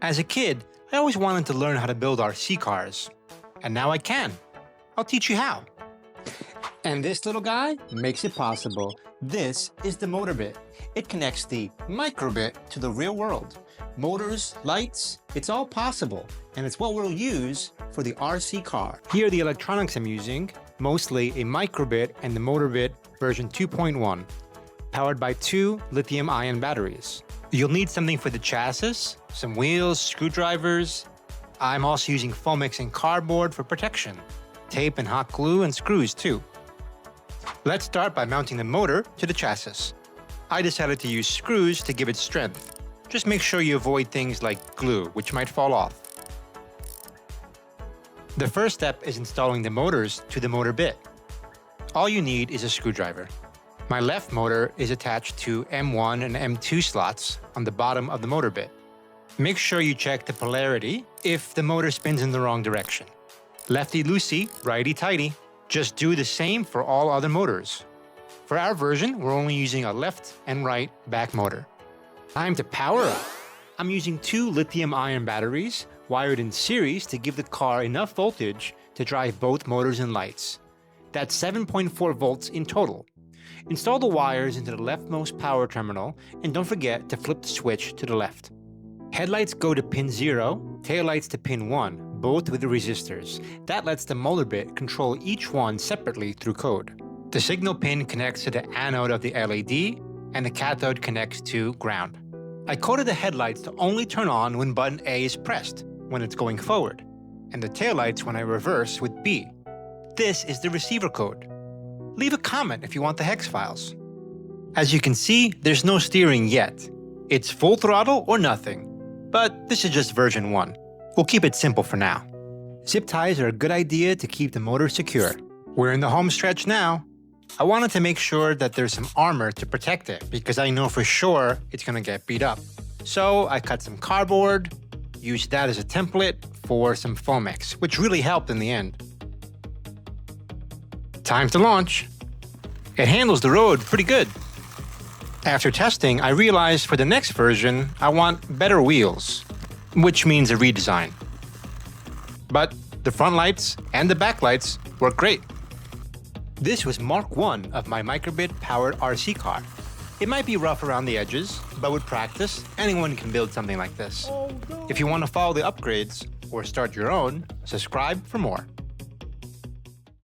As a kid, I always wanted to learn how to build RC cars. And now I can. I'll teach you how. And this little guy makes it possible. This is the Motorbit. It connects the Microbit to the real world. Motors, lights, it's all possible. And it's what we'll use for the RC car. Here are the electronics I'm using, mostly a Microbit and the Motorbit version 2.1, powered by 2 lithium-ion batteries. You'll need something for the chassis, some wheels, screwdrivers. I'm also using Fomex and cardboard for protection, tape and hot glue and screws too. Let's start by mounting the motor to the chassis. I decided to use screws to give it strength. Just make sure you avoid things like glue, which might fall off. The first step is installing the motors to the motor bit. All you need is a screwdriver. My left motor is attached to M1 and M2 slots on the bottom of the motor bit. Make sure you check the polarity if the motor spins in the wrong direction. Lefty-loosey, righty-tighty. Just do the same for all other motors. For our version, we're only using a left and right back motor. Time to power up. I'm using 2 lithium-ion batteries wired in series to give the car enough voltage to drive both motors and lights. That's 7.4 volts in total. Install the wires into the leftmost power terminal and don't forget to flip the switch to the left. Headlights go to pin 0, taillights to pin 1, both with the resistors. That lets the Motorbit control each one separately through code. The signal pin connects to the anode of the LED and the cathode connects to ground. I coded the headlights to only turn on when button A is pressed, when it's going forward, and the taillights when I reverse with B. This is the receiver code. Leave a comment if you want the hex files. As you can see, there's no steering yet. It's full throttle or nothing, but this is just version 1. We'll keep it simple for now. Zip ties are a good idea to keep the motor secure. We're in the home stretch now. I wanted to make sure that there's some armor to protect it because I know for sure it's gonna get beat up. So I cut some cardboard, used that as a template for some Fomex, which really helped in the end. Time to launch. It handles the road pretty good. After testing, I realized for the next version, I want better wheels, which means a redesign. But the front lights and the back lights work great. This was Mark 1 of my Microbit-powered RC car. It might be rough around the edges, but with practice, anyone can build something like this. If you want to follow the upgrades or start your own, subscribe for more.